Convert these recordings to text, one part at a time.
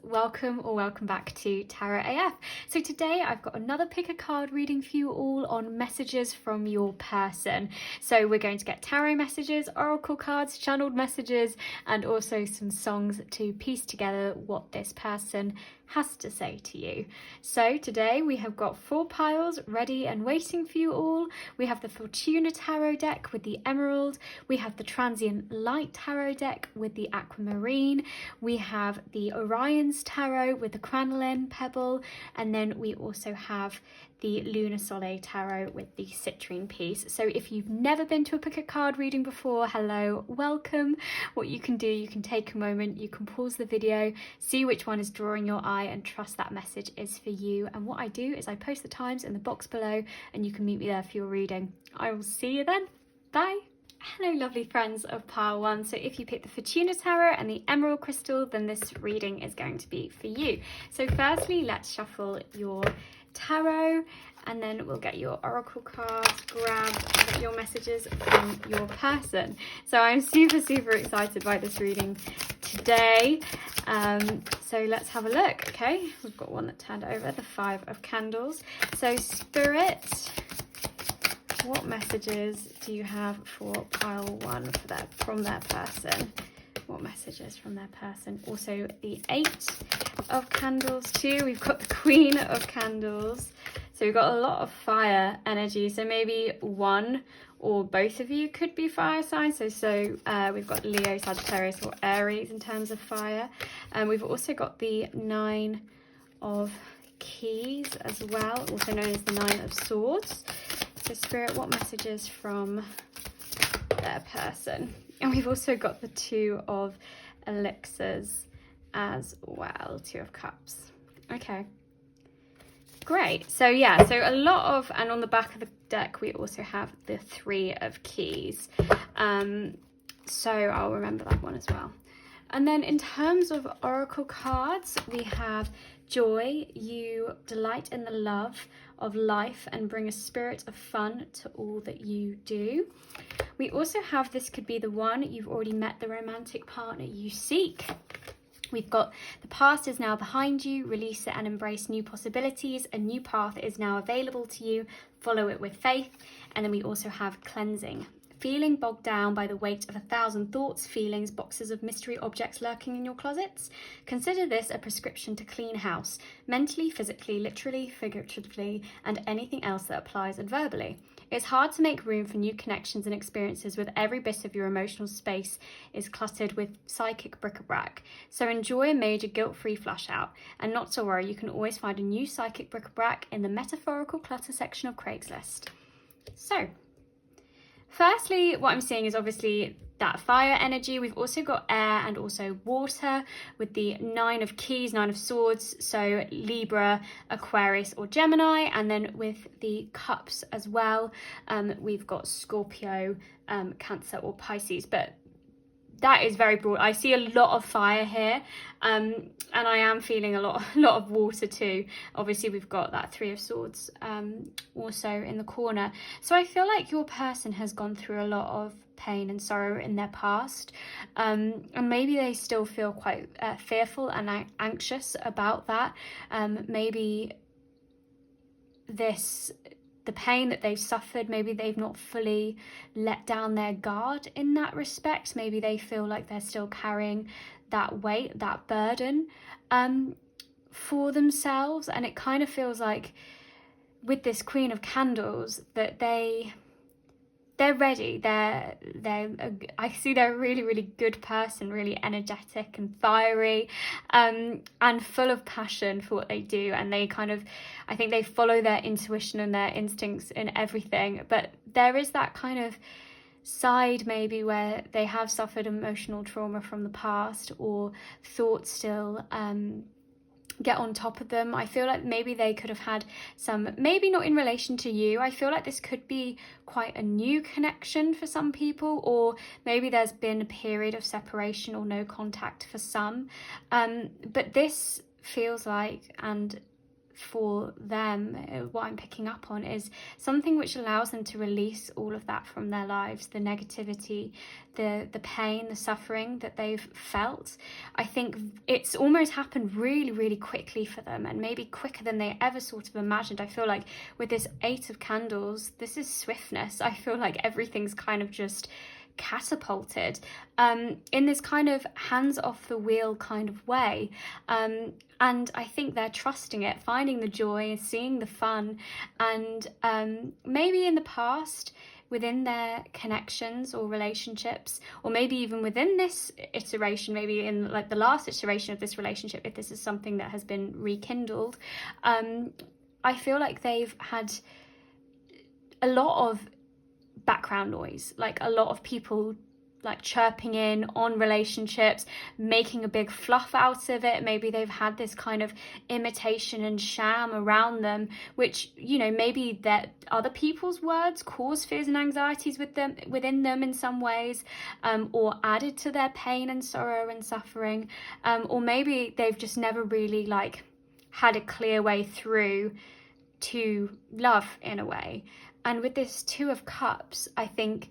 welcome or welcome back to Tarot AF. So today I've got another pick a card reading for you all on messages from your person. So we're going to get tarot messages, oracle cards, channeled messages, and also some songs to piece together what this person has to say to you. So today we have got 4 piles ready and waiting for you all. We have the Fortuna Tarot deck with the emerald. We have the Transient light tarot deck with the aquamarine. We have the Oriens Tarot with the crinoline pebble, and then we also have the Lunar Soleil Tarot with the citrine piece. So if you've never been to a pick a card reading before, hello, welcome. What you can do, you can take a moment, you can pause the video, see which one is drawing your eye and trust that message is for you. And what I do is I post the times in the box below and you can meet me there for your reading. I will see you then. Bye. Hello lovely friends of pile 1. So if you pick the Fortuna Tarot and the emerald crystal, then this reading is going to be for you. So firstly, let's shuffle your tarot and then we'll get your oracle cards, grab your messages from your person. So I'm super excited by this reading today. So let's have a look. Okay, we've got one that turned over, the 5 of candles. So Spirit, what messages do you have for pile 1 from their person? What messages from their person? Also the 8 of candles too. We've got the Queen of Candles. So we've got a lot of fire energy. So maybe one or both of you could be fire signs. So we've got Leo, Sagittarius or Aries in terms of fire. And we've also got the 9 of Keys as well, also known as the 9 of Swords. So Spirit, what messages from their person? And we've also got the 2 of Elixirs as well, 2 of Cups. Okay, great. So yeah, so a lot of, and on the back of the deck we also have the 3 of Keys. So I'll remember that one as well. And then in terms of oracle cards, we have Joy, you delight in the love of life and bring a spirit of fun to all that you do. We also have, this could be the one, you've already met the romantic partner you seek. We've got the past is now behind you, release it and embrace new possibilities. A new path is now available to you, follow it with faith. And then we also have cleansing. Feeling bogged down by the weight of 1,000 thoughts, feelings, boxes of mystery objects lurking in your closets? Consider this a prescription to clean house, mentally, physically, literally, figuratively, and anything else that applies adverbally. It's hard to make room for new connections and experiences with every bit of your emotional space is cluttered with psychic bric-a-brac. So enjoy a major guilt-free flush out. And not to worry, you can always find a new psychic bric-a-brac in the metaphorical clutter section of Craigslist. So, firstly, what I'm seeing is obviously that fire energy. We've also got air and also water with the 9 of Keys, 9 of Swords, so Libra, Aquarius or Gemini, and then with the cups as well, we've got Scorpio, Cancer or Pisces, but that is very broad. I see a lot of fire here, and I am feeling a lot of water too. Obviously we've got that 3 of Swords also in the corner. So I feel like your person has gone through a lot of pain and sorrow in their past, and maybe they still feel quite fearful and anxious about that. Maybe the pain that they've suffered, maybe they've not fully let down their guard in that respect. Maybe they feel like they're still carrying that weight, that burden for themselves. And it kind of feels like with this Queen of Candles that they're ready. I see they're a really good person, really energetic and fiery, and full of passion for what they do. And they kind of, I think they follow their intuition and their instincts in everything. But there is that kind of side maybe where they have suffered emotional trauma from the past, or thoughts still get on top of them. I feel like maybe they could have had some, maybe not in relation to you. I feel like this could be quite a new connection for some people, or maybe there's been a period of separation or no contact for some. But this feels like, and for them, what I'm picking up on, is something which allows them to release all of that from their lives, the negativity, the pain, the suffering that they've felt. I think it's almost happened really, really quickly for them, and maybe quicker than they ever sort of imagined. I feel like with this 8 of Candles, this is swiftness. I feel like everything's kind of just catapulted in this kind of hands off the wheel kind of way, and I think they're trusting it, finding the joy, seeing the fun, and maybe in the past within their connections or relationships, or maybe even within this iteration, maybe in like the last iteration of this relationship, if this is something that has been rekindled, I feel like they've had a lot of background noise, like a lot of people like chirping in on relationships, making a big fluff out of it. Maybe they've had this kind of imitation and sham around them, which, you know, maybe that other people's words cause fears and anxieties within them in some ways, or added to their pain and sorrow and suffering, or maybe they've just never really like had a clear way through to love in a way. And with this 2 of Cups, I think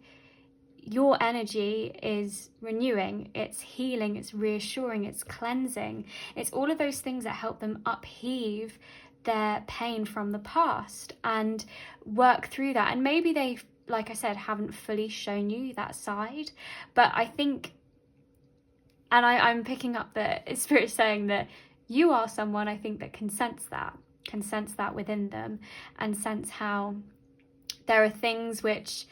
your energy is renewing, it's healing, it's reassuring, it's cleansing. It's all of those things that help them upheave their pain from the past and work through that. And maybe they, like I said, haven't fully shown you that side, but I think, and I'm picking up the Spirit saying that you are someone, I think, that can sense that within them, and sense how there are things which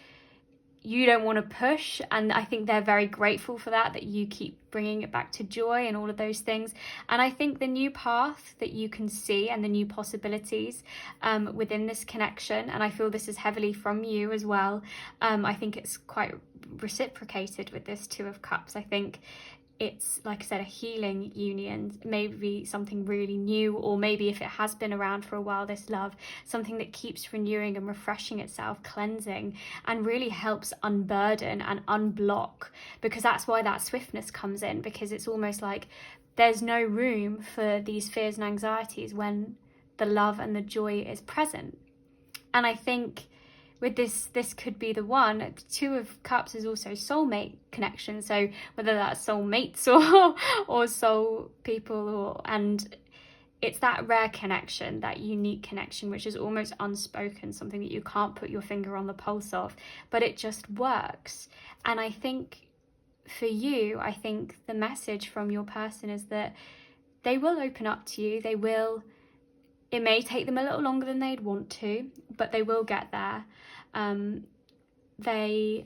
you don't want to push, and I think they're very grateful for that you keep bringing it back to joy and all of those things. And I think the new path that you can see and the new possibilities within this connection, and I feel this is heavily from you as well, I think it's quite reciprocated with this 2 of Cups. I think it's, like I said, a healing union, maybe something really new, or maybe if it has been around for a while, this love, something that keeps renewing and refreshing itself, cleansing, and really helps unburden and unblock, because that's why that swiftness comes in, because it's almost like there's no room for these fears and anxieties when the love and the joy is present. And I think with this could be the one. 2 of Cups is also soulmate connection, so whether that's soulmates or soul people, and it's that rare connection, that unique connection, which is almost unspoken, something that you can't put your finger on the pulse of, but it just works. And I think for you, I think the message from your person is that they will open up to you. They will. It may take them a little longer than they'd want to, but they will get there. They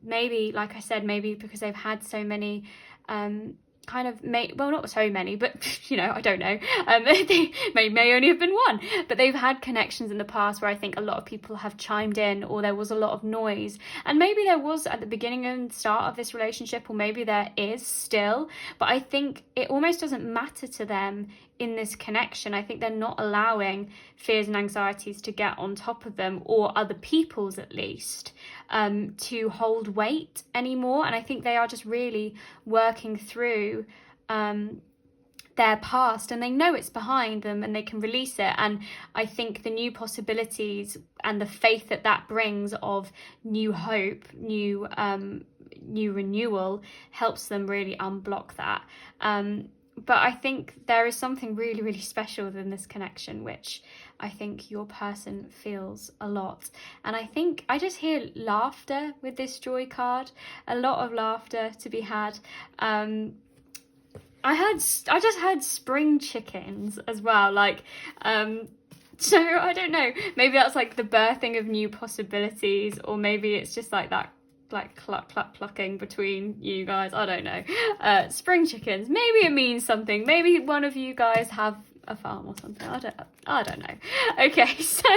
maybe, like I said, maybe because they've had so many well, not so many, but you know, I don't know, they may only have been one, but they've had connections in the past where I think a lot of people have chimed in, or there was a lot of noise, and maybe there was at the beginning and start of this relationship, or maybe there is still, but I think it almost doesn't matter to them in this connection. I think they're not allowing fears and anxieties to get on top of them, or other people's at least, to hold weight anymore. And I think they are just really working through their past, and they know it's behind them and they can release it. And I think the new possibilities and the faith that brings of new hope, new renewal, helps them really unblock that. But I think there is something really, really special within this connection, which I think your person feels a lot. And I think I just hear laughter with this joy card, a lot of laughter to be had. I just heard spring chickens as well, like, so I don't know, maybe that's like the birthing of new possibilities, or maybe it's just like that, like clucking between you guys. I don't know. Spring chickens, maybe it means something. Maybe one of you guys have a farm or something. I don't know. Okay, so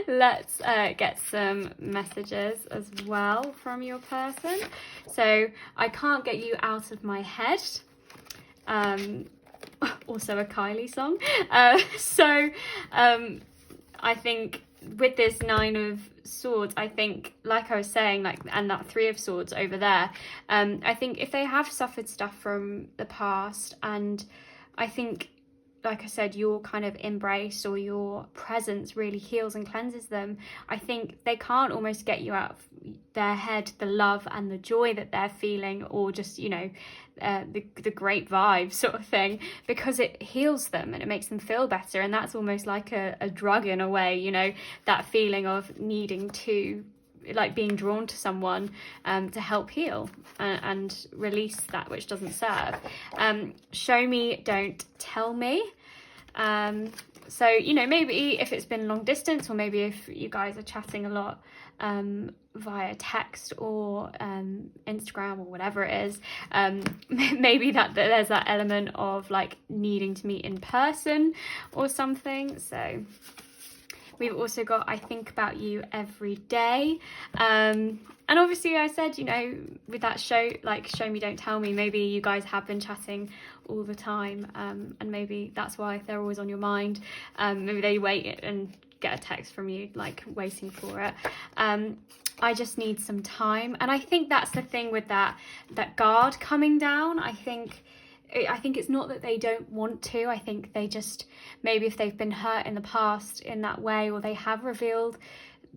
let's get some messages as well from your person. So I can't get you out of my head. Also a Kylie song. I think with this 9 of Swords, I think, like I was saying, like, and that 3 of Swords over there, I think if they have suffered stuff from the past, and I think like I said, your kind of embrace or your presence really heals and cleanses them, I think they can't almost get you out of their head the love and the joy that they're feeling, or just, you know, the great vibes sort of thing, because it heals them and it makes them feel better. And that's almost like a drug in a way, you know, that feeling of needing to, like, being drawn to someone to help heal and release that which doesn't serve. Show me, don't tell me. So, you know, maybe if it's been long distance, or maybe if you guys are chatting a lot via text or Instagram or whatever it is, maybe that there's that element of like needing to meet in person or something. So we've also got I think about you every day. And obviously I said, you know, with that show me, don't tell me, maybe you guys have been chatting all the time, and maybe that's why they're always on your mind. Maybe they wait and get a text from you, like waiting for it. I just need some time. And I think that's the thing with that guard coming down. I think it's not that they don't want to. I think they just, maybe if they've been hurt in the past in that way, or they have revealed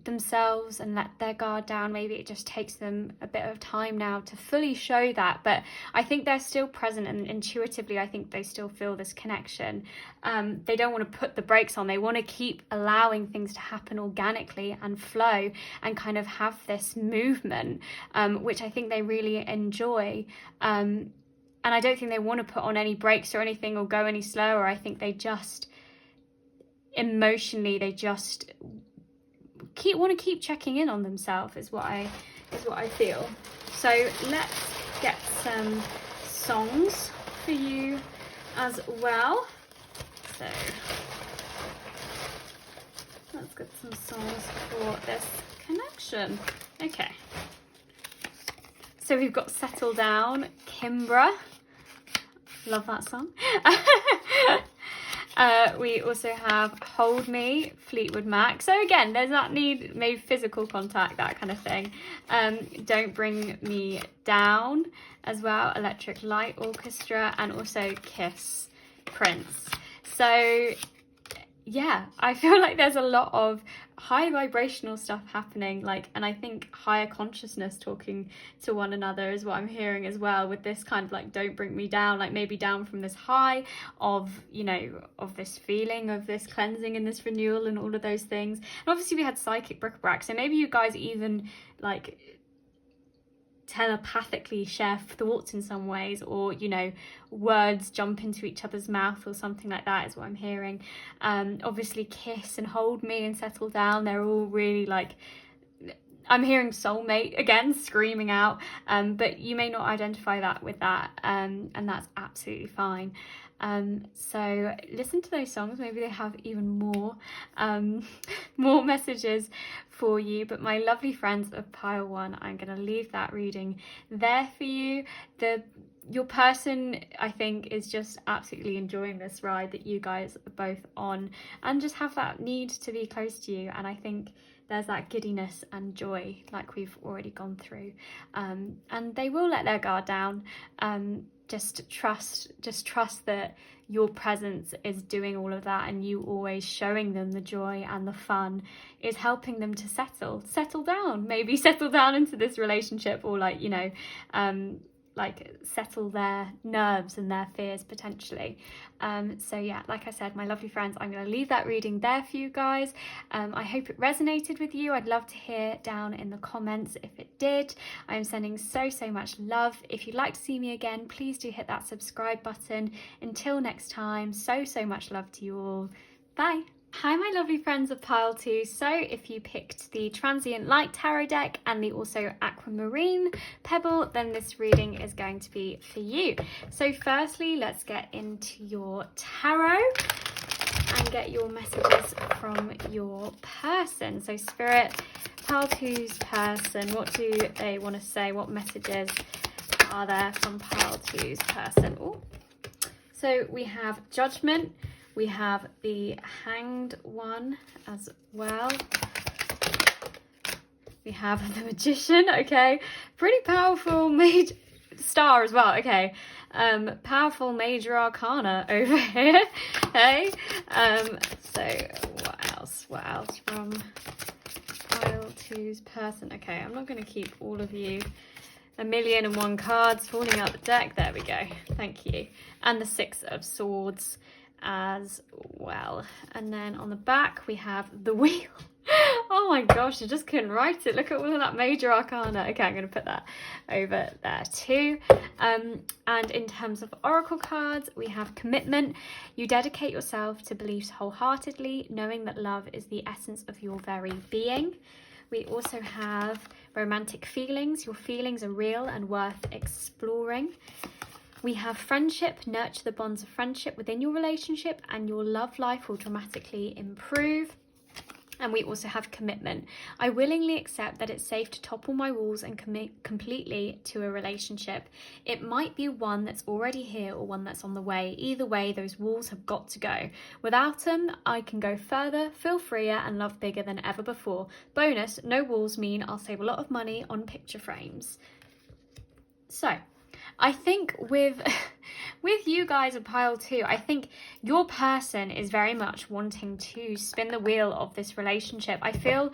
themselves and let their guard down, maybe it just takes them a bit of time now to fully show that. But I think they're still present, and intuitively I think they still feel this connection. They don't want to put the brakes on. They want to keep allowing things to happen organically and flow and kind of have this movement, which I think they really enjoy. And I don't think they want to put on any brakes or anything or go any slower. I think they just emotionally, they just want to keep checking in on themselves, is what I feel. So let's get some songs for you as well. So let's get some songs for this connection. Okay. So we've got Settle Down, Kimbra. Love that song. We also have Hold Me, Fleetwood Mac. So again, there's that need, maybe physical contact, that kind of thing. Don't Bring Me Down as well, Electric Light Orchestra, and also Kiss, Prince. So yeah, I feel like there's a lot of high vibrational stuff happening, like, and I think higher consciousness talking to one another is what I'm hearing as well, with this kind of like, don't bring me down, like maybe down from this high of, you know, of this feeling of this cleansing and this renewal and all of those things. And obviously we had psychic bric-a-brac, so maybe you guys even like telepathically share thoughts in some ways, or, you know, words jump into each other's mouth or something like that is what I'm hearing. Obviously Kiss and Hold Me and Settle Down, they're all really like, I'm hearing soulmate again screaming out, but you may not identify that with that, and that's absolutely fine. So listen to those songs, maybe they have even more messages for you. But my lovely friends of pile 1, I'm going to leave that reading there for you. Your person, I think, is just absolutely enjoying this ride that you guys are both on, and just have that need to be close to you. And I think there's that giddiness and joy like we've already gone through, and they will let their guard down. Just trust that your presence is doing all of that, and you always showing them the joy and the fun is helping them to settle down, maybe settle down into this relationship, or like, you know, like settle their nerves and their fears potentially. So yeah, like I said, my lovely friends, I'm going to leave that reading there for you guys. I hope it resonated with you. I'd love to hear down in the comments if it did. I'm sending so much love. If you'd like to see me again, please do hit that subscribe button. Until next time, so much love to you all. Bye. Hi my lovely friends of pile 2. So if you picked the Transient Light Tarot deck and the also Aquamarine Pebble, then this reading is going to be for you. So firstly, let's get into your tarot and get your messages from your person. So Spirit, pile 2's person, what do they want to say? What messages are there from pile 2's person? Ooh. So we have Judgment. We have the Hanged One as well. We have the Magician, okay. Pretty powerful star as well. Okay, powerful major arcana over here. Okay, so what else from pile two's person? Okay, I'm not going to keep all of you. 1,000,001 cards falling out the deck. There we go. Thank you. And the 6 of Swords as well. And then on the back we have the Wheel. Oh my gosh, I just couldn't write it. Look at all of that major arcana. Okay, I'm going to put that over there too. And in terms of oracle cards, we have Commitment. You dedicate yourself to beliefs wholeheartedly, knowing that love is the essence of your very being. We also have Romantic Feelings. Your feelings are real and worth exploring. We have Friendship. Nurture the bonds of friendship within your relationship and your love life will dramatically improve. And we also have Commitment. I willingly accept that it's safe to topple my walls and commit completely to a relationship. It might be one that's already here or one that's on the way. Either way, those walls have got to go. Without them, I can go further, feel freer, and love bigger than ever before. Bonus, no walls mean I'll save a lot of money on picture frames. So, I think with you guys at pile 2, I think your person is very much wanting to spin the wheel of this relationship. I feel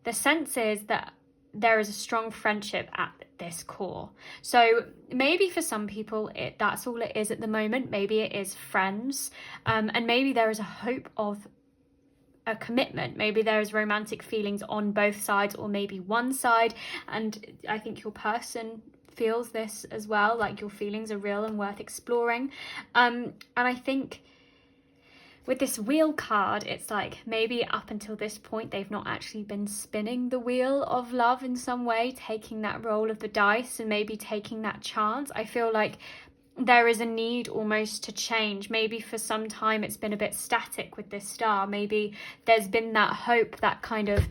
the sense is that there is a strong friendship at this core. So maybe for some people that's all it is at the moment. Maybe it is friends, and maybe there is a hope of a commitment. Maybe there is romantic feelings on both sides, or maybe one side. And I think your person feels this as well, like your feelings are real and worth exploring. And I think with this Wheel card, it's like maybe up until this point they've not actually been spinning the wheel of love in some way, taking that roll of the dice and maybe taking that chance. I feel like there is a need almost to change. Maybe for some time it's been a bit static with this star. Maybe there's been that hope, that kind of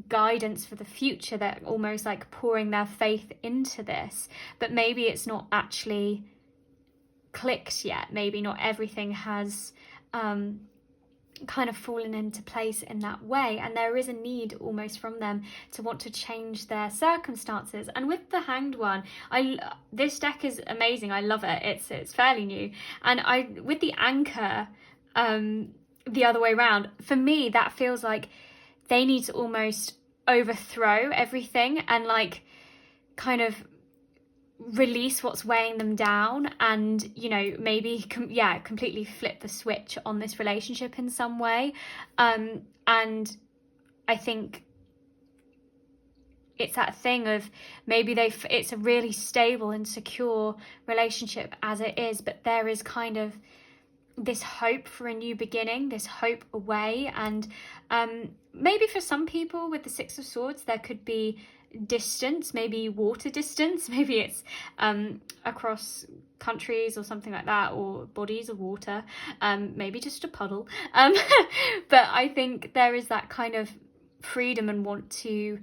guidance for the future, that almost like pouring their faith into this, but maybe it's not actually clicked yet. Maybe not everything has kind of fallen into place in that way, and there is a need almost from them to want to change their circumstances. And with the Hanged one, this deck is amazing. I love it. It's fairly new, and with the Anchor the other way around, for me that feels like they need to almost overthrow everything and like kind of release what's weighing them down, and maybe completely flip the switch on this relationship in some way. And I think it's that thing of maybe it's a really stable and secure relationship as it is, but there is kind of this hope for a new beginning, this hope away. And maybe for some people with the 6 of Swords there could be distance, maybe water distance. Maybe it's across countries or something like that, or bodies of water, maybe just a puddle. But I think there is that kind of freedom and want to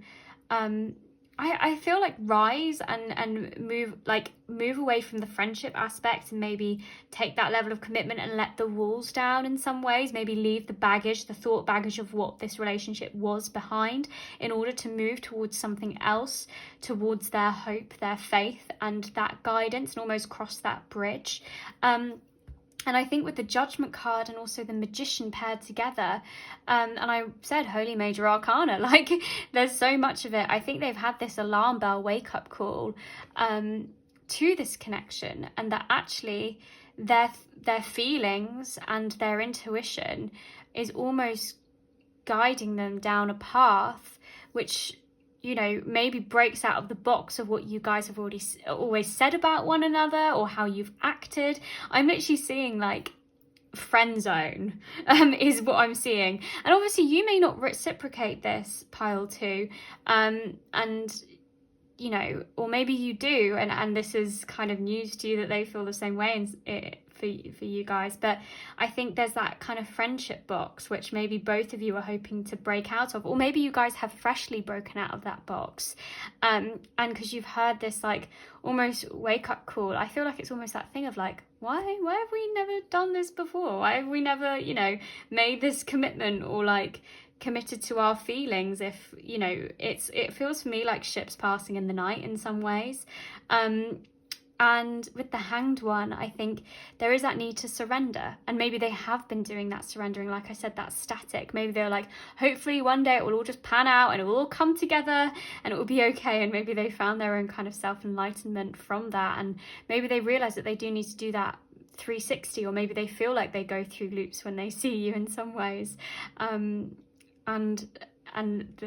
I feel like rise and move away from the friendship aspect, and maybe take that level of commitment and let the walls down in some ways. Maybe leave the baggage, the thought baggage of what this relationship was behind, in order to move towards something else, towards their hope, their faith, and that guidance, and almost cross that bridge. And I think with the Judgment card and also the Magician paired together, and I said Holy Major Arcana, like there's so much of it. I think they've had this alarm bell wake-up call to this connection, and that actually their feelings and their intuition is almost guiding them down a path which, maybe breaks out of the box of what you guys have always said about one another, or how you've acted. I'm literally seeing like friend zone is what I'm seeing. And obviously you may not reciprocate this, pile 2, and or maybe you do, and this is kind of news to you that they feel the same way for you guys. But I think there's that kind of friendship box which maybe both of you are hoping to break out of, or maybe you guys have freshly broken out of that box, and because you've heard this like almost wake up call. I feel like it's almost that thing of like, why have we never done this before? Why have we never made this commitment, or like committed to our feelings? If it feels for me like ships passing in the night in some ways. And with the Hanged one, I think there is that need to surrender. And maybe they have been doing that surrendering. Like I said, that's static. Maybe they're like, hopefully one day it will all just pan out and it will all come together and it will be okay. And maybe they found their own kind of self-enlightenment from that. And maybe they realize that they do need to do that 360, or maybe they feel like they go through loops when they see you in some ways. And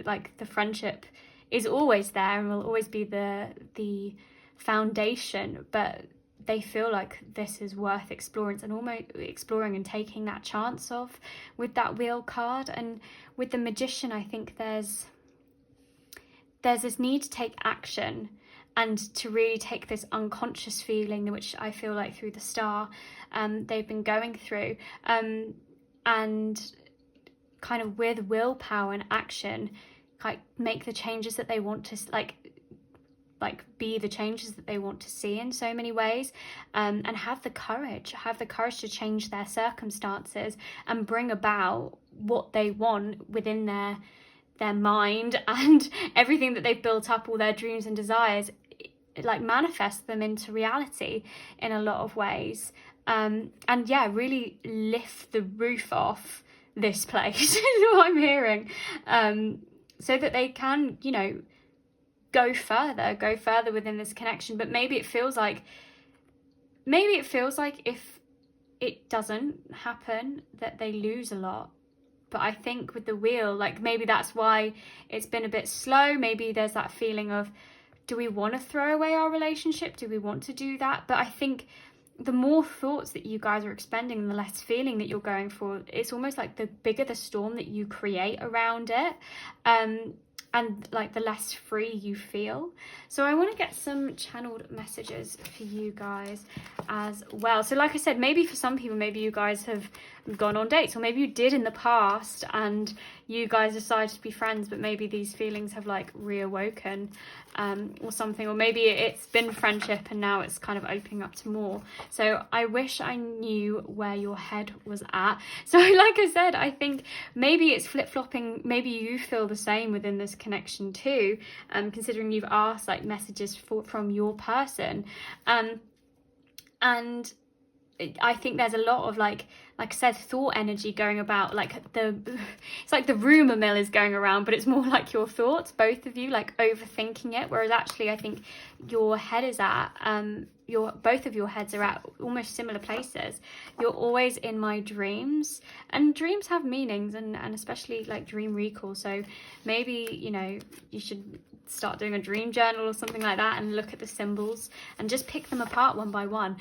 like the friendship is always there and will always be the foundation, but they feel like this is worth exploring and almost exploring and taking that chance of with that Wheel card. And with the Magician, I think there's this need to take action and to really take this unconscious feeling, which I feel like through the Star they've been going through, and kind of with willpower and action, like make the changes that they want to like be the changes that they want to see in so many ways, and have the courage to change their circumstances and bring about what they want within their mind, and everything that they've built up, all their dreams and desires, like manifest them into reality in a lot of ways, and yeah, really lift the roof off this place is what I'm hearing, so that they can, you know, go further within this connection. But maybe it feels like if it doesn't happen that they lose a lot. But I think with the Wheel, like maybe that's why it's been a bit slow. Maybe there's that feeling of, do we want to throw away our relationship? Do we want to do that? But I think the more thoughts that you guys are expending and the less feeling that you're going for, it's almost like the bigger the storm that you create around it, and like the less free you feel. So I want to get some channeled messages for you guys as well. So like I said, maybe for some people, maybe you guys have gone on dates, or maybe you did in the past and you guys decided to be friends, but maybe these feelings have like reawoken, or something, or maybe it's been friendship and now it's kind of opening up to more. So I wish I knew where your head was at. So like I said, I think maybe it's flip-flopping. Maybe you feel the same within this connection too, considering you've asked like messages from your person, and I think there's a lot of like I said, thought energy going about, like it's like the rumor mill is going around, but it's more like your thoughts, both of you, like overthinking it. Whereas actually I think your head is at, both of your heads are at almost similar places. You're always in my dreams, and dreams have meanings, and especially like dream recall. So maybe, you know, you should start doing a dream journal or something like that and look at the symbols and just pick them apart one by one.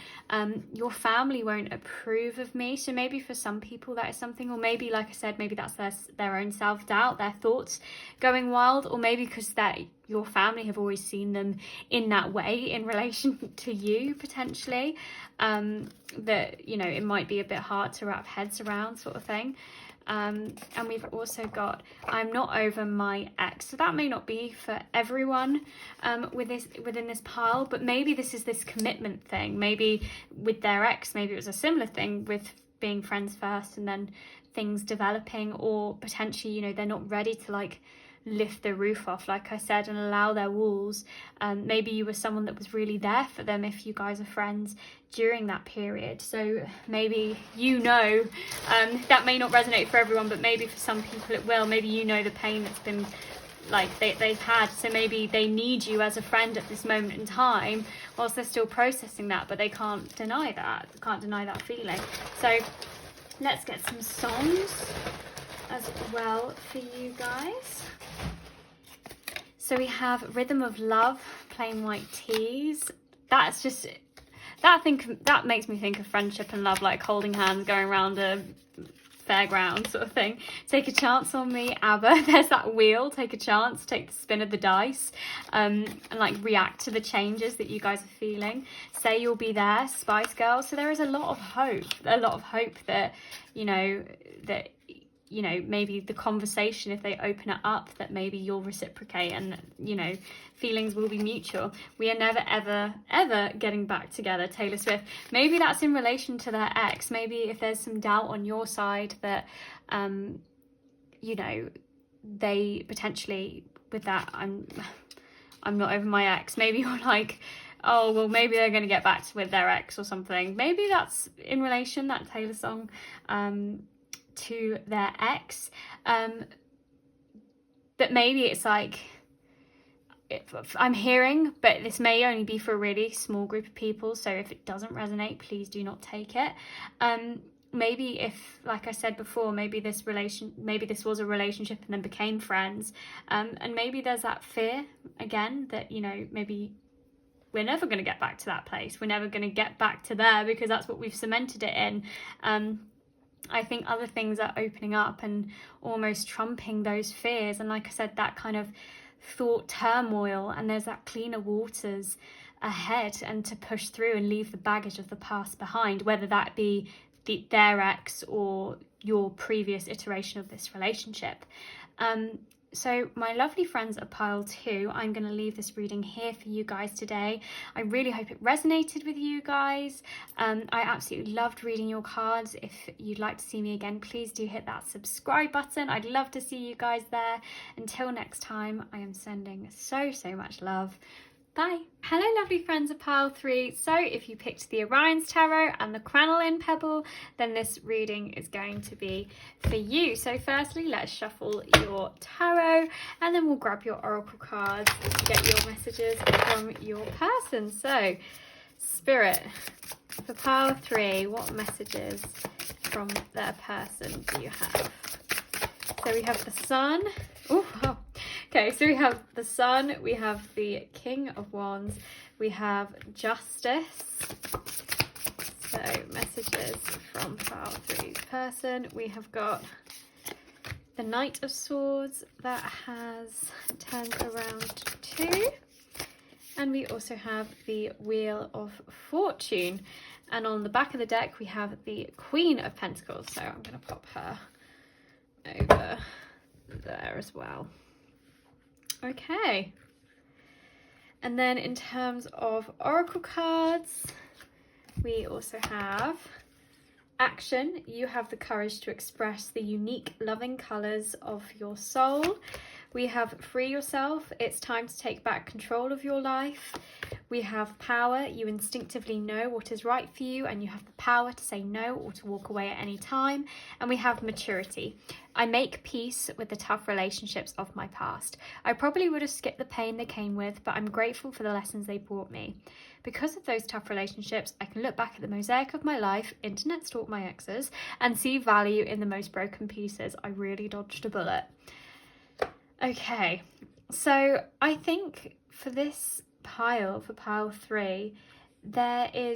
Your family won't approve of me, so maybe for some people that is something, or maybe like I said, maybe that's their own self-doubt, their thoughts going wild, or maybe because that your family have always seen them in that way in relation to you potentially, that, you know, it might be a bit hard to wrap heads around, sort of thing. And we've also got, I'm not over my ex. So that may not be for everyone within this pile, but maybe this is this commitment thing. Maybe with their ex, maybe it was a similar thing with being friends first and then things developing, or potentially, you know, they're not ready to like lift the roof off, like I said, and allow their walls. Maybe you were someone that was really there for them if you guys are friends during that period. So maybe, you know, that may not resonate for everyone, but maybe for some people it will. Maybe you know the pain that's been like they've had, so maybe they need you as a friend at this moment in time whilst they're still processing that, but they can't deny that feeling. So let's get some songs as well for you guys. So we have Rhythm of Love, Plain White Tees. That's just, that makes me think of friendship and love, like holding hands, going around a fairground sort of thing. Take a Chance on Me, ABBA. There's that wheel, take a chance, take the spin of the dice, and like react to the changes that you guys are feeling. Say You'll Be There, Spice Girls. So there is a lot of hope that, you know, maybe the conversation, if they open it up, that maybe you'll reciprocate, and, you know, feelings will be mutual. We are never, ever, ever getting back together, Taylor Swift. Maybe that's in relation to their ex. Maybe if there's some doubt on your side that, you know, they potentially, with that, I'm not over my ex. Maybe you're like, oh, well, maybe they're going to get back with their ex or something. Maybe that's in relation, that Taylor song, to their ex. But maybe it's like, I'm hearing, but this may only be for a really small group of people, so if it doesn't resonate, please do not take it. Maybe if, like I said before, maybe this was a relationship and then became friends, and maybe there's that fear again that, you know, maybe we're never going to get back to that place, we're never going to get back to there because that's what we've cemented it in. I think other things are opening up and almost trumping those fears, and like I said, that kind of thought turmoil, and there's that cleaner waters ahead, and to push through and leave the baggage of the past behind, whether that be their ex or your previous iteration of this relationship. So my lovely friends at pile 2, I'm going to leave this reading here for you guys today. I really hope it resonated with you guys. I absolutely loved reading your cards. If you'd like to see me again, please do hit that subscribe button. I'd love to see you guys there. Until next time, I am sending so much love. Bye. Hello lovely friends of pile 3. So if you picked the Oriens Tarot and the Crinoline Pebble, then this reading is going to be for you. So firstly, let's shuffle your tarot, and then we'll grab your oracle cards to get your messages from your person. So Spirit, for pile 3, what messages from their person do you have? So we have the Sun. Oh, wow. Okay, so we have the Sun, we have the King of Wands, we have Justice. So messages from pile 3's person. We have got the Knight of Swords that has turned around too. And we also have the Wheel of Fortune. And on the back of the deck, we have the Queen of Pentacles. So I'm going to pop her over there as well. Okay. And then in terms of oracle cards, we also have Action. You have the courage to express the unique loving colours of your soul. We have Free Yourself. It's time to take back control of your life. We have Power. You instinctively know what is right for you, and you have the power to say no or to walk away at any time. And we have Maturity. I make peace with the tough relationships of my past. I probably would have skipped the pain they came with, but I'm grateful for the lessons they brought me. Because of those tough relationships, I can look back at the mosaic of my life, internet stalk my exes, and see value in the most broken pieces. I really dodged a bullet. Okay, so I think for this pile, for pile 3, I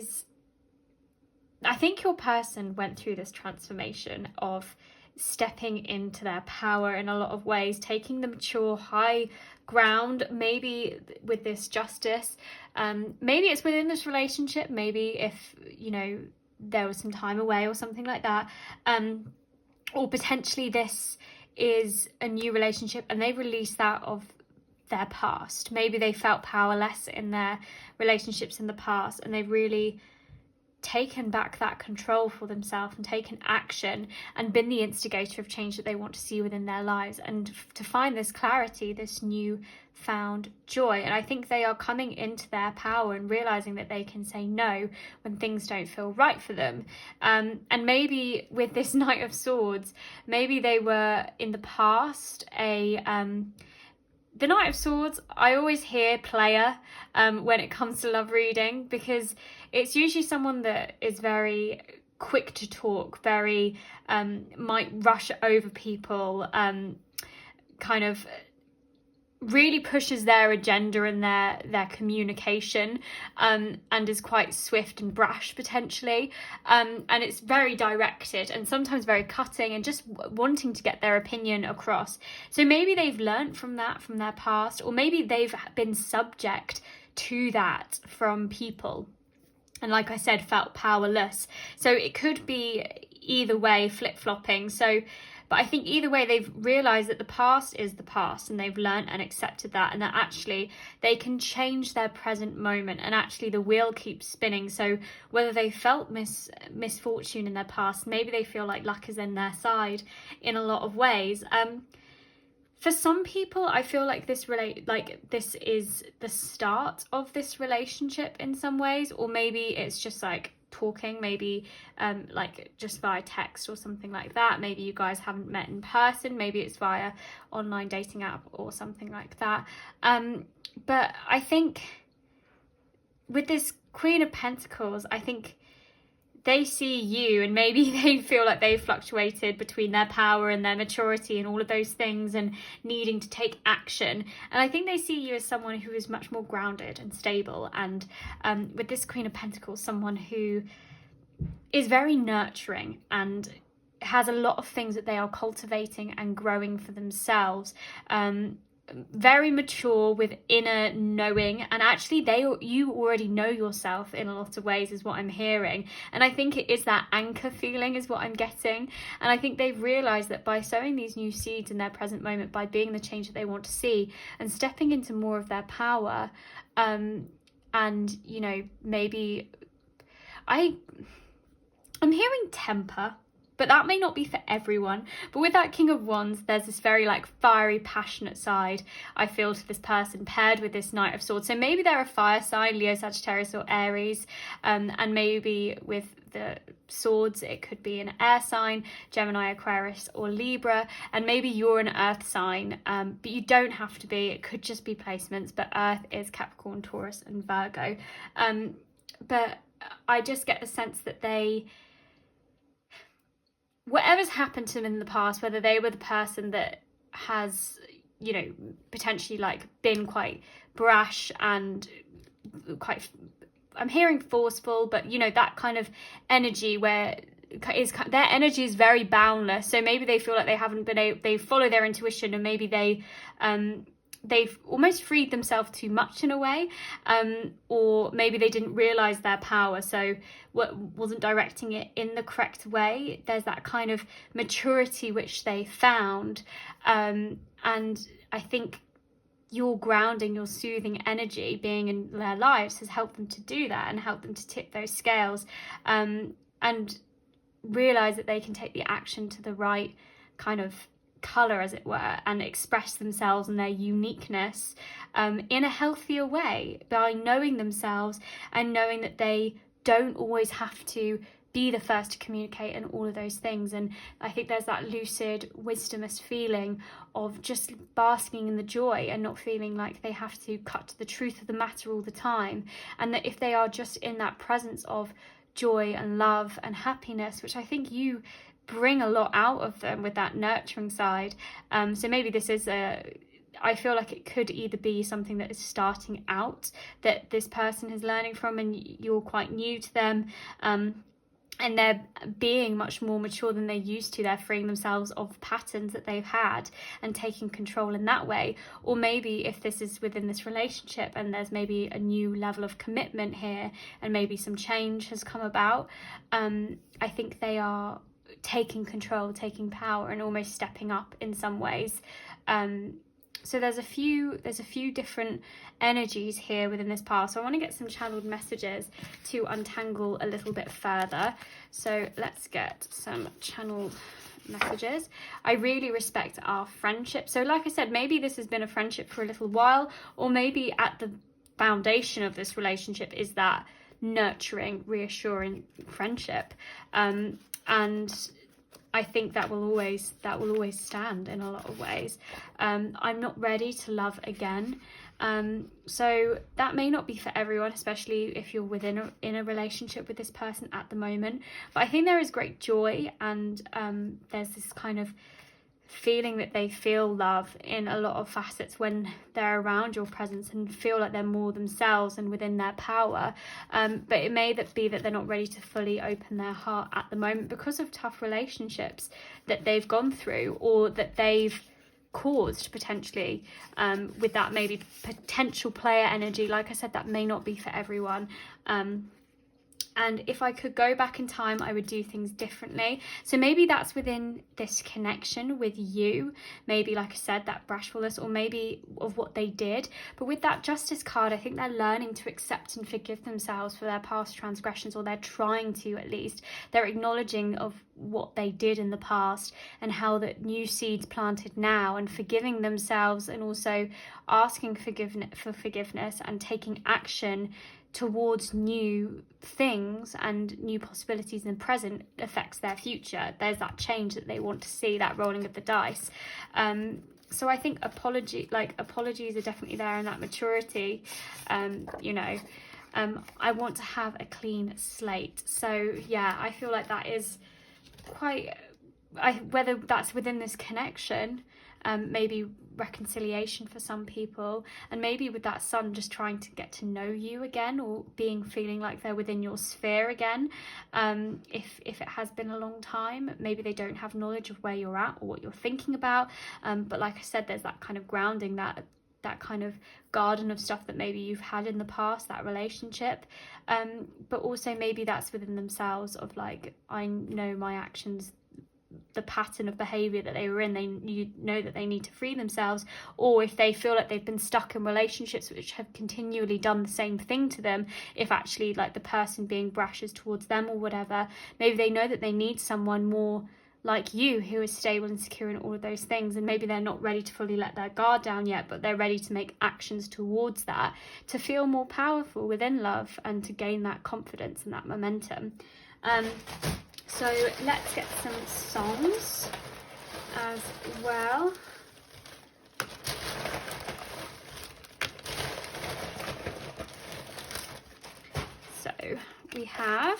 think your person went through this transformation of stepping into their power in a lot of ways, taking the mature high ground, maybe with this Justice. Maybe it's within this relationship, maybe if, you know, there was some time away or something like that. Or potentially this is a new relationship and they release that of their past. Maybe they felt powerless in their relationships in the past, and they've really taken back that control for themselves and taken action and been the instigator of change that they want to see within their lives, and to find this clarity, this new found joy. And I think they are coming into their power and realizing that they can say no when things don't feel right for them. And maybe with this Knight of Swords, maybe they were in the past the Knight of Swords, I always hear player when it comes to love reading, because it's usually someone that is very quick to talk, very might rush over people, kind of really pushes their agenda and their communication, and is quite swift and brash potentially, and it's very directed and sometimes very cutting and just wanting to get their opinion across. So maybe they've learnt from that from their past, or maybe they've been subject to that from people, and like I said, felt powerless. So it could be either way, flip-flopping. But I think either way, they've realised that the past is the past, and they've learnt and accepted that, and that actually they can change their present moment, and actually the wheel keeps spinning. So whether they felt misfortune in their past, maybe they feel like luck is in their side in a lot of ways. for some people, I feel like this is the start of this relationship in some ways, or maybe it's just like talking, maybe like just via text or something like that. Maybe you guys haven't met in person, maybe it's via online dating app or something like that. But I think with this Queen of Pentacles, I think they see you, and maybe they feel like they've fluctuated between their power and their maturity and all of those things and needing to take action. And I think they see you as someone who is much more grounded and stable. And with this Queen of Pentacles, someone who is very nurturing and has a lot of things that they are cultivating and growing for themselves. Very mature with inner knowing, and actually you already know yourself in a lot of ways is what I'm hearing. And I think it is that anchor feeling is what I'm getting. And I think they've realized that by sowing these new seeds in their present moment, by being the change that they want to see and stepping into more of their power, and you know, maybe I'm hearing temper, but that may not be for everyone. But with that King of Wands, there's this very like fiery, passionate side I feel to this person, paired with this Knight of Swords. So maybe they're a fire sign, Leo, Sagittarius or Aries, and maybe with the swords it could be an air sign, Gemini, Aquarius or Libra, and maybe you're an earth sign, but you don't have to be. It could just be placements, but earth is Capricorn, Taurus and Virgo. But I just get the sense that whatever's happened to them in the past, whether they were the person that has, you know, potentially like been quite brash and quite, I'm hearing forceful, but you know, that kind of energy where their energy is very boundless. So maybe they feel like they haven't been able, they follow their intuition, and maybe they've almost freed themselves too much in a way, or maybe they didn't realize their power, so wasn't directing it in the correct way. There's that kind of maturity which they found, and I think your grounding, your soothing energy being in their lives has helped them to do that and helped them to tip those scales, and realize that they can take the action to the right kind of colour, as it were, and express themselves and their uniqueness in a healthier way by knowing themselves and knowing that they don't always have to be the first to communicate and all of those things. And I think there's that lucid, wisdomous feeling of just basking in the joy and not feeling like they have to cut to the truth of the matter all the time, and that if they are just in that presence of joy and love and happiness, which I think you bring a lot out of them with that nurturing side. So maybe this is I feel like it could either be something that is starting out that this person is learning from and you're quite new to them, and they're being much more mature than they used to. They're freeing themselves of patterns that they've had and taking control in that way. Or maybe if this is within this relationship and there's maybe a new level of commitment here and maybe some change has come about, I think they are taking control, taking power, and almost stepping up in some ways. So there's a few different energies here within this past. So I want to get some channeled messages to untangle a little bit further. So let's get some channeled messages. I really respect our friendship. So like I said, maybe this has been a friendship for a little while, or maybe at the foundation of this relationship is that nurturing, reassuring friendship. And I think that will always stand in a lot of ways. I'm not ready to love again. So that may not be for everyone, especially if you're in a relationship with this person at the moment. But I think there is great joy, and there's this kind of feeling that they feel love in a lot of facets when they're around your presence and feel like they're more themselves and within their power, but it may be that they're not ready to fully open their heart at the moment because of tough relationships that they've gone through or that they've caused potentially, with that maybe potential player energy. Like I said, that may not be for everyone, And if I could go back in time, I would do things differently. So maybe that's within this connection with you. Maybe, like I said, that bashfulness, or maybe of what they did. But with that Justice card, I think they're learning to accept and forgive themselves for their past transgressions, or they're trying to at least. They're acknowledging of what they did in the past and how that new seeds planted now, and forgiving themselves, and also asking for forgiveness and taking action towards new things and new possibilities in the present affects their future. There's that change that they want to see, that rolling of the dice. So I think apologies are definitely there, in that maturity. You know, I want to have a clean slate. So yeah, I feel like that is quite, whether that's within this connection, maybe reconciliation for some people, and maybe with that Sun just trying to get to know you again, or feeling like they're within your sphere again. If it has been a long time, maybe they don't have knowledge of where you're at or what you're thinking about, but like I said, there's that kind of grounding, that kind of garden of stuff that maybe you've had in the past, that relationship, but also maybe that's within themselves, of like, I know my actions, the pattern of behavior that they were in, you know that they need to free themselves. Or if they feel like they've been stuck in relationships which have continually done the same thing to them, if actually like the person being brash is towards them or whatever, maybe they know that they need someone more like you, who is stable and secure in all of those things, and maybe they're not ready to fully let their guard down yet, but they're ready to make actions towards that, to feel more powerful within love and to gain that confidence and that momentum. So let's get some songs as well. So we have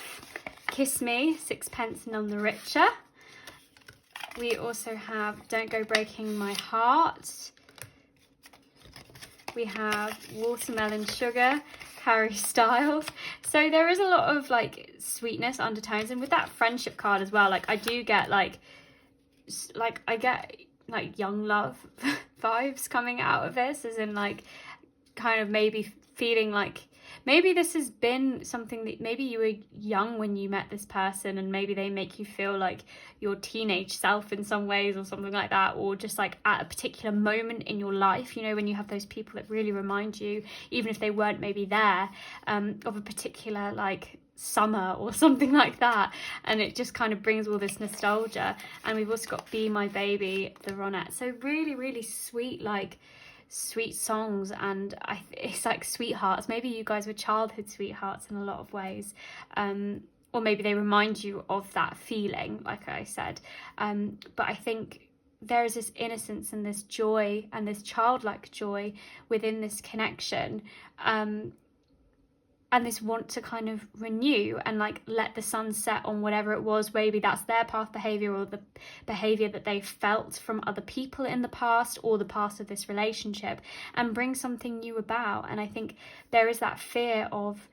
Kiss Me, Sixpence None the Richer. We also have Don't Go Breaking My Heart. We have Watermelon Sugar, Harry Styles. So there is a lot of like sweetness undertones, and with that friendship card as well, like I do get like I get like young love vibes coming out of this, as in like kind of maybe feeling like maybe this has been something that maybe you were young when you met this person, and maybe they make you feel like your teenage self in some ways or something like that, or just like at a particular moment in your life, you know, when you have those people that really remind you, even if they weren't maybe there, of a particular like summer or something like that, and it just kind of brings all this nostalgia. And we've also got Be My Baby, the Ronette. So really, really sweet, like sweet songs, and it's like sweethearts. Maybe you guys were childhood sweethearts in a lot of ways, or maybe they remind you of that feeling, like I said, but I think there is this innocence and this joy and this childlike joy within this connection, and this want to kind of renew and like let the sun set on whatever it was. Maybe that's their past behavior, or the behavior that they felt from other people in the past, or the past of this relationship, and bring something new about. And I think there is that fear of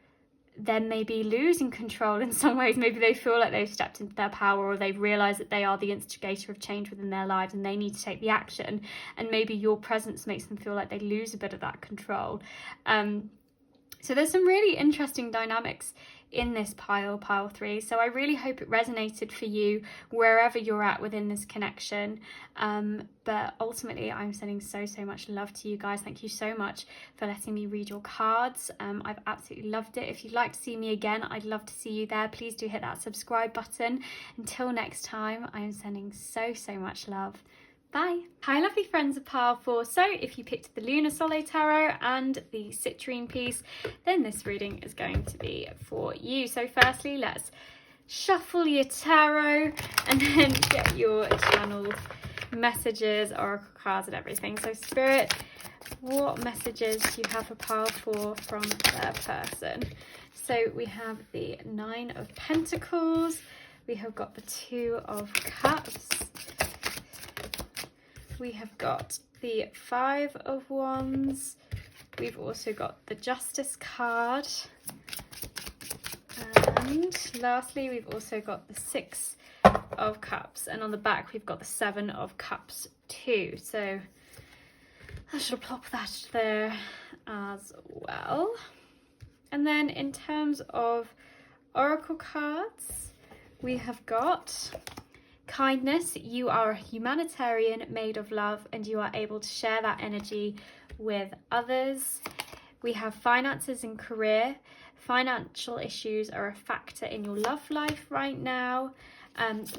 them maybe losing control in some ways. Maybe they feel like they've stepped into their power, or they've realised that they are the instigator of change within their lives and they need to take the action. And maybe your presence makes them feel like they lose a bit of that control. So there's some really interesting dynamics in this pile 3. So I really hope it resonated for you wherever you're at within this connection. But ultimately, I'm sending so much love to you guys. Thank you so much for letting me read your cards. I've absolutely loved it. If you'd like to see me again, I'd love to see you there. Please do hit that subscribe button. Until next time, I am sending so much love. Bye. Hi lovely friends of Pile 4. So if you picked the Lunar Soleil Tarot and the Citrine piece, then this reading is going to be for you. So firstly, let's shuffle your tarot and then get your channeled messages, oracle cards and everything. So Spirit, what messages do you have for Pile 4 from their person? So we have the 9 of Pentacles, we have got the 2 of Cups, we have got the 5 of Wands, we've also got the Justice card, and lastly we've also got the 6 of Cups, and on the back we've got the 7 of Cups too. So I shall plop that there as well. And then in terms of oracle cards, we have got kindness. You are a humanitarian made of love, and you are able to share that energy with others. We have finances and career. Financial issues are a factor in your love life right now.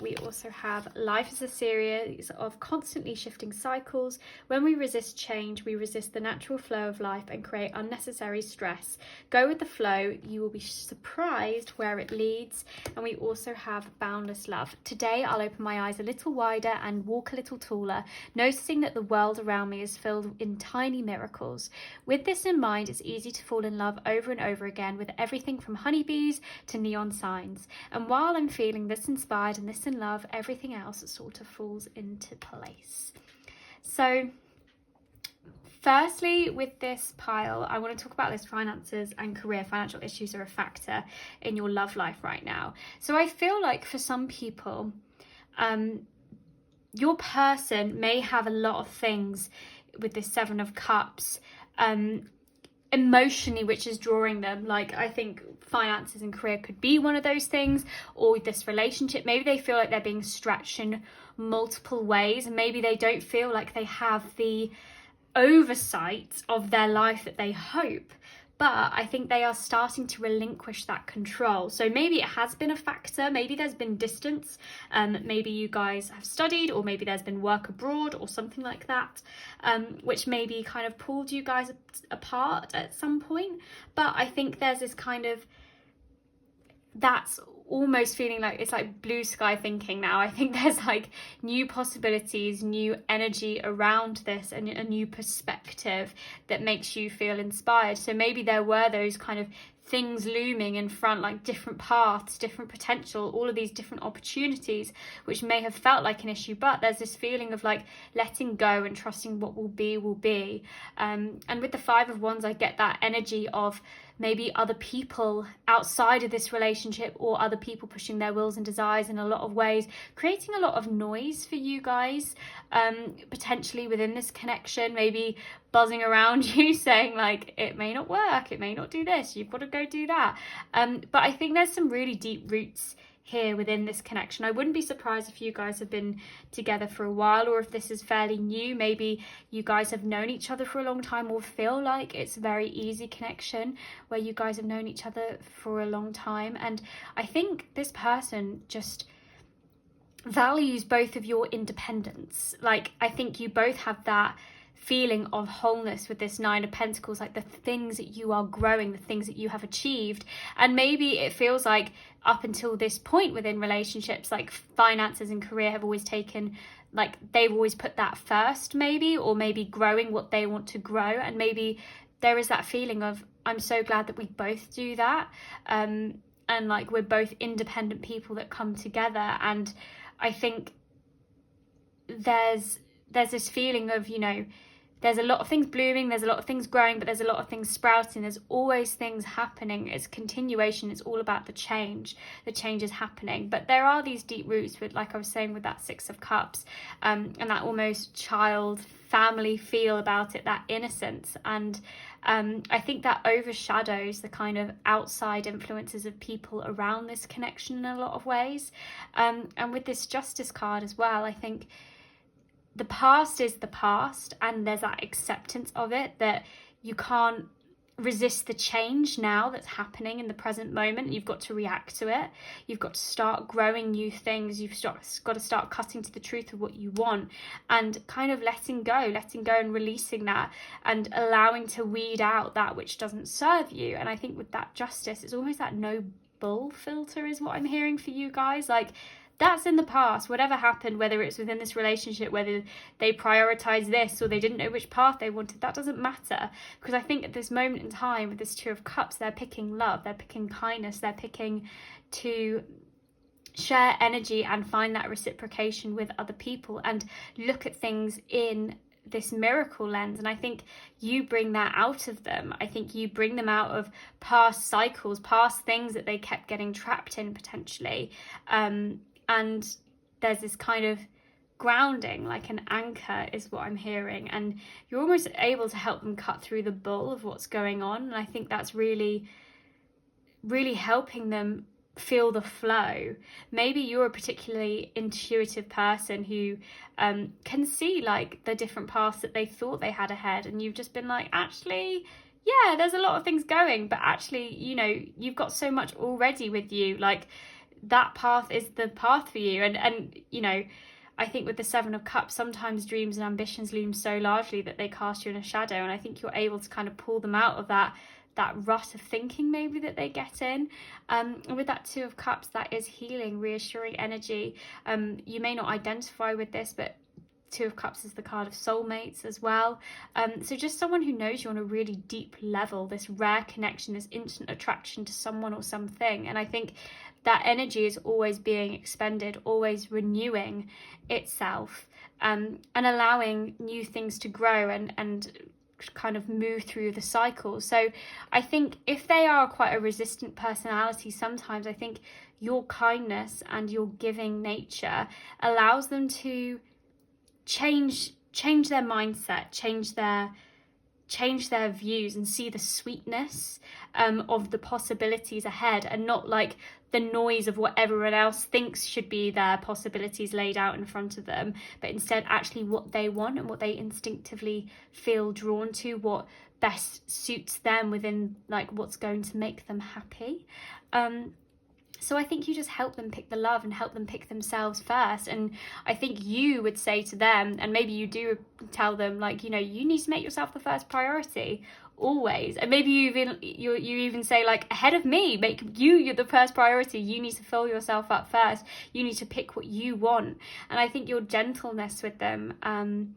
We also have life is a series of constantly shifting cycles. When we resist change, we resist the natural flow of life and create unnecessary stress. Go with the flow. You will be surprised where it leads. And we also have boundless love. Today, I'll open my eyes a little wider and walk a little taller, noticing that the world around me is filled in tiny miracles. With this in mind, it's easy to fall in love over and over again with everything from honeybees to neon signs. And while I'm feeling this inspired and this in love, everything else sort of falls into place. So firstly, with this pile, I want to talk about this finances and career. Financial issues are a factor in your love life right now. So I feel like for some people, your person may have a lot of things with this Seven of Cups, emotionally, which is drawing them. Like, I think finances and career could be one of those things, or this relationship, maybe they feel like they're being stretched in multiple ways, and maybe they don't feel like they have the oversight of their life that they hope. But I think they are starting to relinquish that control. So maybe it has been a factor. Maybe there's been distance. Maybe you guys have studied, or maybe there's been work abroad or something like that, which maybe kind of pulled you guys apart at some point. But I think there's this kind of, that's almost feeling like it's like blue sky thinking now. I think there's like new possibilities, new energy around this, and a new perspective that makes you feel inspired. So maybe there were those kind of things looming in front, like different paths, different potential, all of these different opportunities, which may have felt like an issue, but there's this feeling of like letting go and trusting what will be will be. And with the Five of Wands, I get that energy of maybe other people outside of this relationship, or other people pushing their wills and desires in a lot of ways, creating a lot of noise for you guys, potentially within this connection, maybe buzzing around you saying like, it may not work, it may not do this, you've got to go do that. But I think there's some really deep roots here within this connection. I wouldn't be surprised if you guys have been together for a while, or if this is fairly new. Maybe you guys have known each other for a long time, or feel like it's a very easy connection where you guys have known each other for a long time. And I think this person just values both of your independence. Like, I think you both have that feeling of wholeness with this Nine of Pentacles, like the things that you are growing, the things that you have achieved. And maybe it feels like up until this point within relationships, like finances and career have always taken, like they've always put that first, maybe, or maybe growing what they want to grow. And maybe there is that feeling of, I'm so glad that we both do that, and like we're both independent people that come together. And I think there's this feeling of, you know, there's a lot of things blooming, there's a lot of things growing, but there's a lot of things sprouting. There's always things happening. It's continuation. It's all about the change. The change is happening. But there are these deep roots with, like I was saying, with that Six of Cups, and that almost child family feel about it, that innocence. And I think that overshadows the kind of outside influences of people around this connection in a lot of ways. And with this Justice card as well, I think the past is the past, and there's that acceptance of it, that you can't resist the change now that's happening in the present moment. You've got to react to it. You've got to start growing new things. You've got to start cutting to the truth of what you want, and kind of letting go and releasing that, and allowing to weed out that which doesn't serve you. And I think with that Justice, it's almost that no bull filter is what I'm hearing for you guys. Like, that's in the past. Whatever happened, whether it's within this relationship, whether they prioritized this or they didn't know which path they wanted, that doesn't matter. Because I think at this moment in time with this Two of Cups, they're picking love, they're picking kindness, they're picking to share energy and find that reciprocation with other people and look at things in this miracle lens. And I think you bring that out of them. I think you bring them out of past cycles, past things that they kept getting trapped in potentially. And there's this kind of grounding, like an anchor is what I'm hearing. And you're almost able to help them cut through the bull of what's going on. And I think that's really, really helping them feel the flow. Maybe you're a particularly intuitive person who can see like the different paths that they thought they had ahead, and you've just been like, actually, yeah, there's a lot of things going, but actually, you know, you've got so much already with you, like that path is the path for you. And you know, I think with the Seven of Cups, sometimes dreams and ambitions loom so largely that they cast you in a shadow, and I think you're able to kind of pull them out of that rut of thinking maybe that they get in. And with that Two of Cups, that is healing, reassuring energy. You may not identify with this, but Two of Cups is the card of soulmates as well. So just someone who knows you on a really deep level, this rare connection, this instant attraction to someone or something. And I think that energy is always being expended, always renewing itself, and allowing new things to grow and kind of move through the cycle. So I think if they are quite a resistant personality, sometimes I think your kindness and your giving nature allows them to change their mindset, change their views, and see the sweetness of the possibilities ahead, and not like the noise of what everyone else thinks should be their possibilities laid out in front of them, but instead actually what they want and what they instinctively feel drawn to, what best suits them within like what's going to make them happy. So I think you just help them pick the love and help them pick themselves first. And I think you would say to them, and maybe you do tell them, like, you know, you need to make yourself the first priority always. And maybe you even say, like, ahead of me, you're the first priority. You need to fill yourself up first. You need to pick what you want. And I think your gentleness with them, and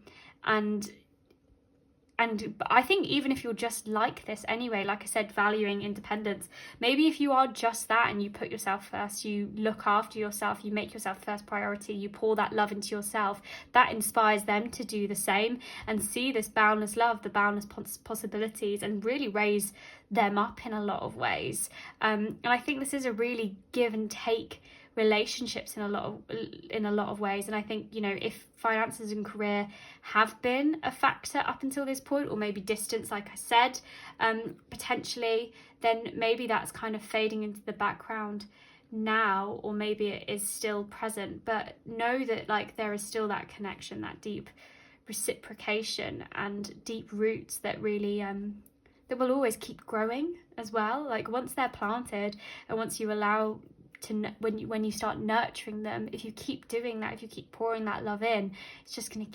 I think even if you're just like this anyway, like I said, valuing independence, maybe if you are just that and you put yourself first, you look after yourself, you make yourself first priority, you pour that love into yourself, that inspires them to do the same and see this boundless love, the boundless possibilities, and really raise them up in a lot of ways. And I think this is a really give and take relationships in a lot of ways. And I think, you know, if finances and career have been a factor up until this point, or maybe distance, like I said, potentially, then maybe that's kind of fading into the background now, or maybe it is still present. But know that like there is still that connection, that deep reciprocation and deep roots that really that will always keep growing as well. Like once they're planted, and once you allow to, when you start nurturing them, if you keep doing that, if you keep pouring that love in, it's just going to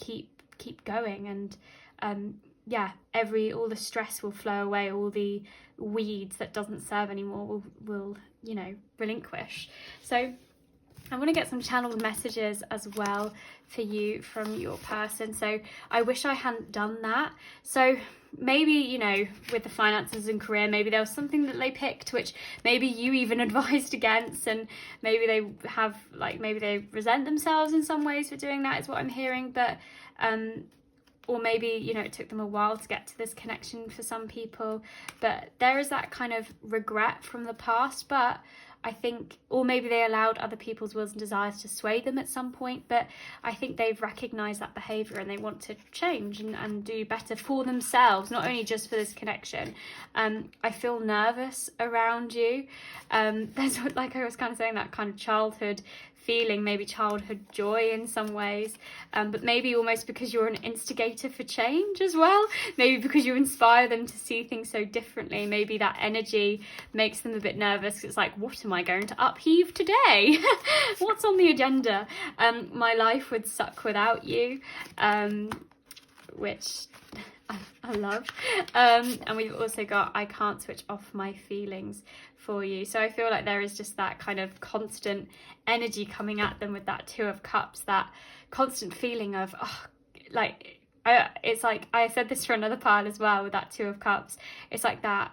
keep going. And all the stress will flow away, all the weeds that doesn't serve anymore will you know, relinquish. So I want to get some channeled messages as well for you from your person. So I wish I hadn't done that. So maybe, you know, with the finances and career, maybe there was something that they picked which maybe you even advised against, and maybe they have, like, maybe they resent themselves in some ways for doing that, is what I'm hearing. But or maybe, you know, it took them a while to get to this connection for some people, but there is that kind of regret from the past. But I think, or maybe they allowed other people's wills and desires to sway them at some point, but I think they've recognised that behaviour and they want to change and do better for themselves, not only just for this connection. I feel nervous around you. There's, like I was kind of saying, that kind of childhood feeling, maybe childhood joy in some ways, but maybe almost because you're an instigator for change as well, maybe because you inspire them to see things so differently. Maybe that energy makes them a bit nervous. It's like, what am I going to upheave today? What's on the agenda? My life would suck without you, which I love. And we've also got, I can't switch off my feelings for you. So I feel like there is just that kind of constant energy coming at them with that Two of Cups, that constant feeling of, it's like, I said this for another pile as well with that Two of Cups. It's like that,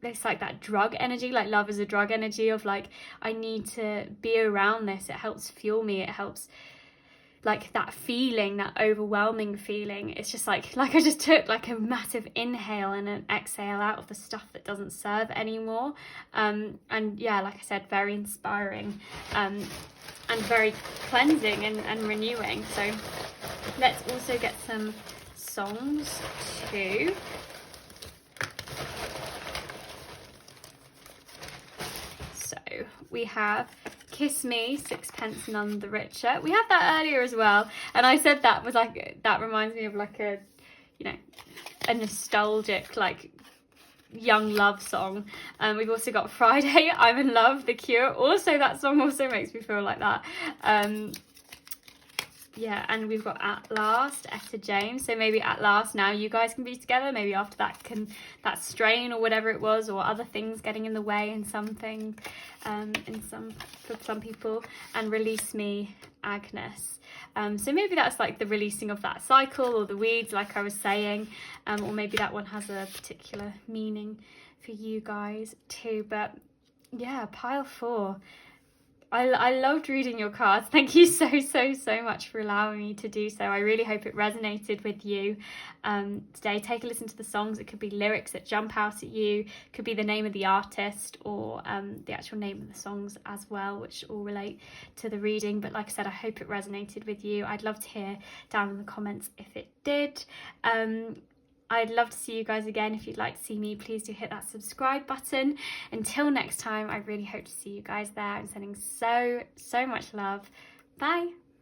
it's like that drug energy, like love is a drug energy of like, I need to be around this. It helps fuel me. It helps, like that feeling, that overwhelming feeling. It's just like I just took like a massive inhale and an exhale out of the stuff that doesn't serve anymore. And yeah, like I said, very inspiring, and very cleansing and renewing. So let's also get some songs too. we have Kiss Me, Sixpence None the Richer. We had that earlier as well, and I said that was like, that reminds me of like a, you know, a nostalgic, like, young love song. We've also got Friday, I'm in Love, The Cure. Also, that song also makes me feel like that. Yeah, and we've got At Last, Etta James. So maybe at last now you guys can be together. Maybe after that strain or whatever it was, or other things getting in the way in something, for some people. And Release Me, Agnes. So maybe that's like the releasing of that cycle or the weeds, like I was saying, or maybe that one has a particular meaning for you guys too. But yeah, pile 4. I loved reading your cards. Thank you so much for allowing me to do so. I really hope it resonated with you today. Take a listen to the songs. It could be lyrics that jump out at you. It could be the name of the artist, or the actual name of the songs as well, which all relate to the reading. But like I said, I hope it resonated with you. I'd love to hear down in the comments if it did. I'd love to see you guys again. If you'd like to see me, please do hit that subscribe button. Until next time, I really hope to see you guys there. I'm sending so much love. Bye.